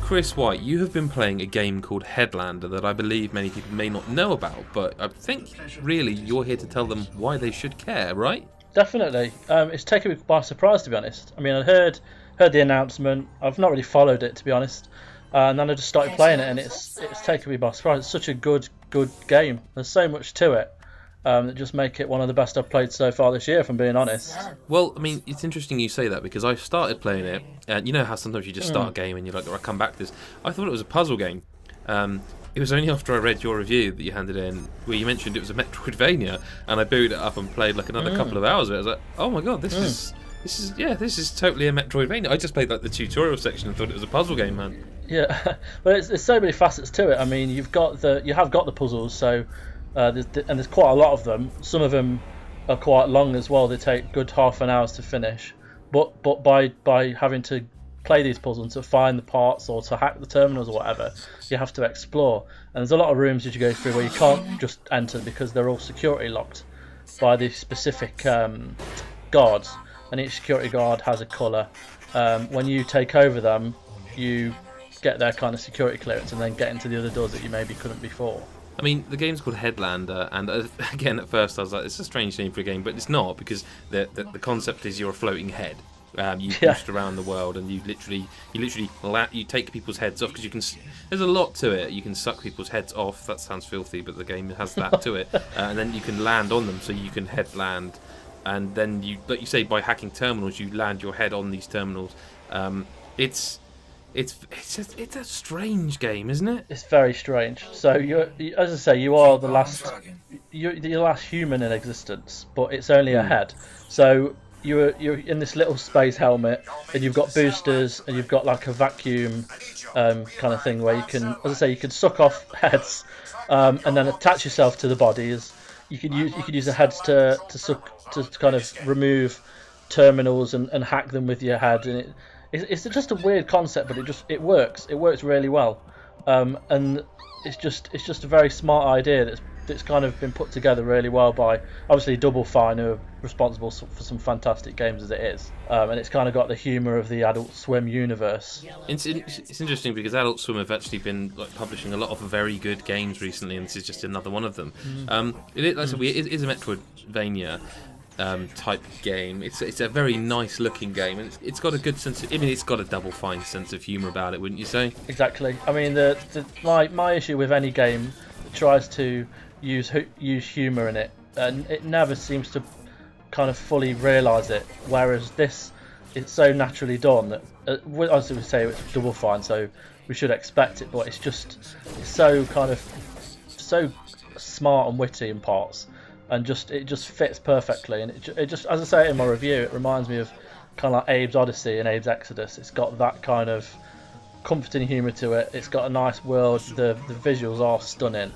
Chris White, you have been playing a game called Headlander that I believe many people may not know about, but I think really you're here to tell them why they should care, right? Definitely. It's taken me by surprise, to be honest. I mean, I heard the announcement. I've not really followed it, to be honest. And then I just started playing it, and it's taken me by surprise. It's such a good game. There's so much to it that just make it one of the best I've played so far this year, if I'm being honest. Well, I mean, it's interesting you say that because I started playing it, and you know how sometimes you just start a game and you're like, oh, I'll come back to this. I thought it was a puzzle game. It was only after I read your review that you handed in, where you mentioned it was a metroidvania, and I booted it up and played like another couple of hours of it. I was like, oh my god, this is totally a metroidvania. I just played like the tutorial section and thought it was a puzzle game, man. Yeah, but there's so many facets to it. I mean, you have got the puzzles, so there's quite a lot of them. Some of them are quite long as well. They take good half an hour to finish. But by having to play these puzzles to find the parts or to hack the terminals or whatever, you have to explore. And there's a lot of rooms that you go through where you can't just enter because they're all security locked by the specific guards, and each security guard has a colour. When you take over them, you get their kind of security clearance and then get into the other doors that you maybe couldn't before. I mean, the game's called Headlander, and again, at first I was like, it's a strange name for a game, but it's not, because the concept is you're a floating head. You boost around the world, and you take people's heads off, because you can. There's a lot to it. You can suck people's heads off. That sounds filthy, but the game has that to it. And then you can land on them, so you can headland, and then like you say, by hacking terminals, you land your head on these terminals. It's a strange game, isn't it? It's very strange. So as I say, you are the last human in existence, but it's only a head. So you're in this little space helmet, and you've got boosters, and you've got like a vacuum kind of thing where you can, as I say, you can suck off heads, and then attach yourself to the bodies. You could use the heads to kind of remove terminals and hack them with your head, and it's just a weird concept, but it works. It works really well, and it's just a very smart idea that's kind of been put together really well by obviously Double Fine, who are responsible for some fantastic games as it is, and it's kind of got the humour of the Adult Swim universe. It's interesting because Adult Swim have actually been like publishing a lot of very good games recently, and this is just another one of them. It is a Metroidvania type game. It's a very nice looking game, and it's got a good sense of, it's got a Double Fine sense of humour about it, wouldn't you say? Exactly. I mean, my issue with any game that tries to use humour in it, and it never seems to kind of fully realise it, whereas this, it's so naturally done that as we say, it's Double Fine, so we should expect it, but it's so smart and witty in parts, and it just fits perfectly, and it just, as I say in my review, it reminds me of kind of like Abe's Odyssey and Abe's Exodus. It's got that kind of comforting humour to it. It's got a nice world. The visuals are stunning,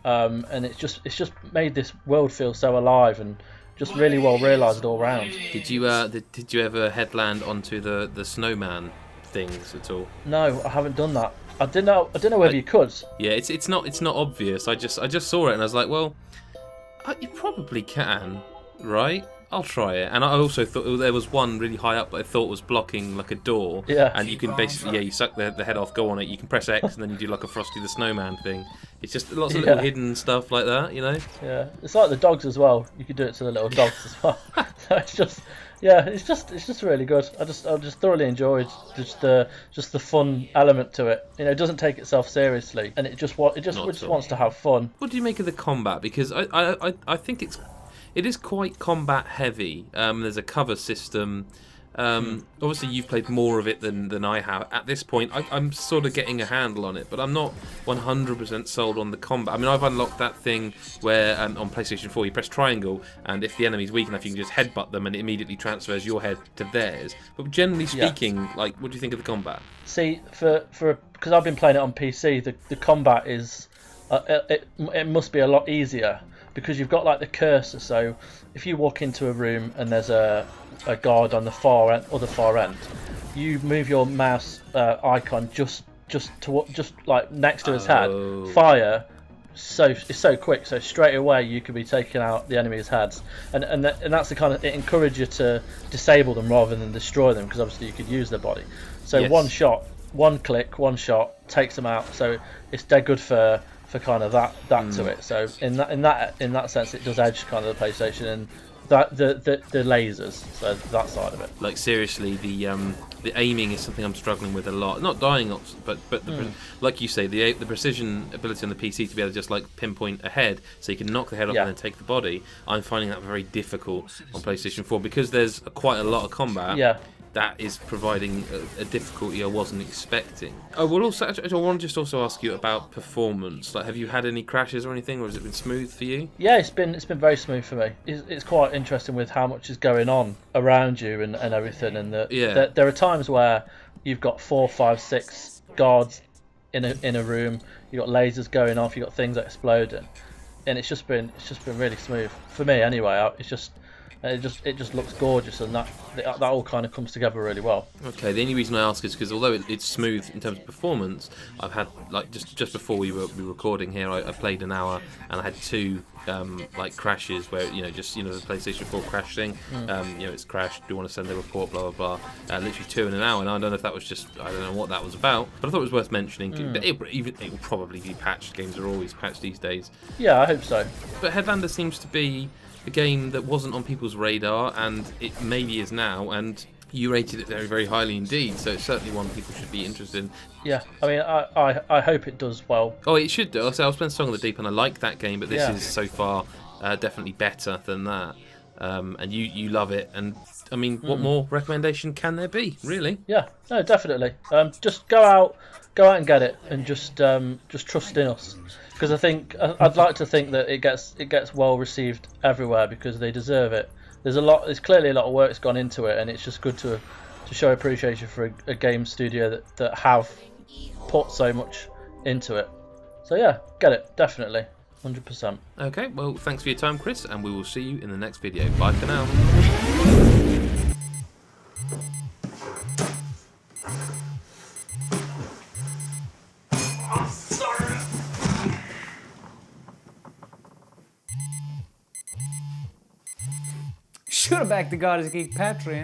and it's just made this world feel so alive and just really well realised all round. Did you ever headland onto the snowman things at all? No, I haven't done that. I don't know whether you could. Yeah, it's not obvious. I just saw it and I was like, well, you probably can, right? I'll try it. And I also thought there was one really high up that I thought was blocking like a door. Yeah. And you can basically, you suck the head off, go on it. You can press X and then you do like a Frosty the Snowman thing. It's just lots of little hidden stuff like that, you know? Yeah. It's like the dogs as well. You could do it to the little dogs as well. So it's just really good. I just thoroughly enjoyed just the fun element to it. It doesn't take itself seriously, and it just wants to have fun. What do you make of the combat? Because I think it is quite combat heavy. There's a cover system. Obviously, you've played more of it than I have. At this point, I'm sort of getting a handle on it, but I'm not 100% sold on the combat. I mean, I've unlocked that thing where on PlayStation 4 you press triangle, and if the enemy's weak enough, you can just headbutt them, and it immediately transfers your head to theirs. But generally speaking, like, what do you think of the combat? See, because I've been playing it on PC, the combat is it must be a lot easier, because you've got like the cursor. So if you walk into a room and there's a guard on the other far end, you move your mouse icon just like next to his head, fire. So it's so quick. So straight away you could be taking out the enemy's heads, and that's the kind of, it encourages you to disable them rather than destroy them, because obviously you could use their body. So one shot one click, one shot takes them out. So it's dead good for kind of that to it. So in that sense, it does edge kind of the PlayStation and that the lasers. So that side of it. Like seriously, the aiming is something I'm struggling with a lot. Not dying, but like you say, the precision ability on the PC to be able to just like pinpoint a head, so you can knock the head off and then take the body. I'm finding that very difficult on PlayStation 4 because there's quite a lot of combat. Yeah. That is providing a difficulty I wasn't expecting. Oh, well, also, I want to just also ask you about performance. Like, have you had any crashes or anything, or has it been smooth for you? Yeah, it's been very smooth for me. It's quite interesting with how much is going on around you and everything, and there are times where you've got 4, 5, 6 guards in a room. You have got lasers going off. You have got things exploding, and it's just been really smooth for me anyway. It just looks gorgeous, and that all kind of comes together really well. Okay, the only reason I ask is because although it's smooth in terms of performance, I've had like just before we were recording here, I played an hour and I had 2 like crashes where the PlayStation 4 crash thing. It's crashed. Do you want to send a report? Blah blah blah. Literally 2 in an hour, and I don't know if that was I don't know what that was about, but I thought it was worth mentioning. But it will probably be patched. Games are always patched these days. Yeah, I hope so. But Headlander seems to be a game that wasn't on people's radar, and it maybe is now, and you rated it very, very highly indeed, so it's certainly one people should be interested in. Yeah, I mean, I hope it does well. Oh, it should do. I was playing Song of the Deep, and I like that game, but this is so far definitely better than that. And you love it, and I mean, what more recommendation can there be, really? Yeah, no, definitely. Just go out and get it, and just trust in us. Because I think I'd like to think that it gets well received everywhere because they deserve it. There's clearly a lot of work's gone into it, and it's just good to show appreciation for a game studio that have put so much into it. So yeah, get it, definitely, 100%. Okay, well, thanks for your time, Chris, and we will see you in the next video. Bye for now. Should have backed the GodisaGeek Patreon.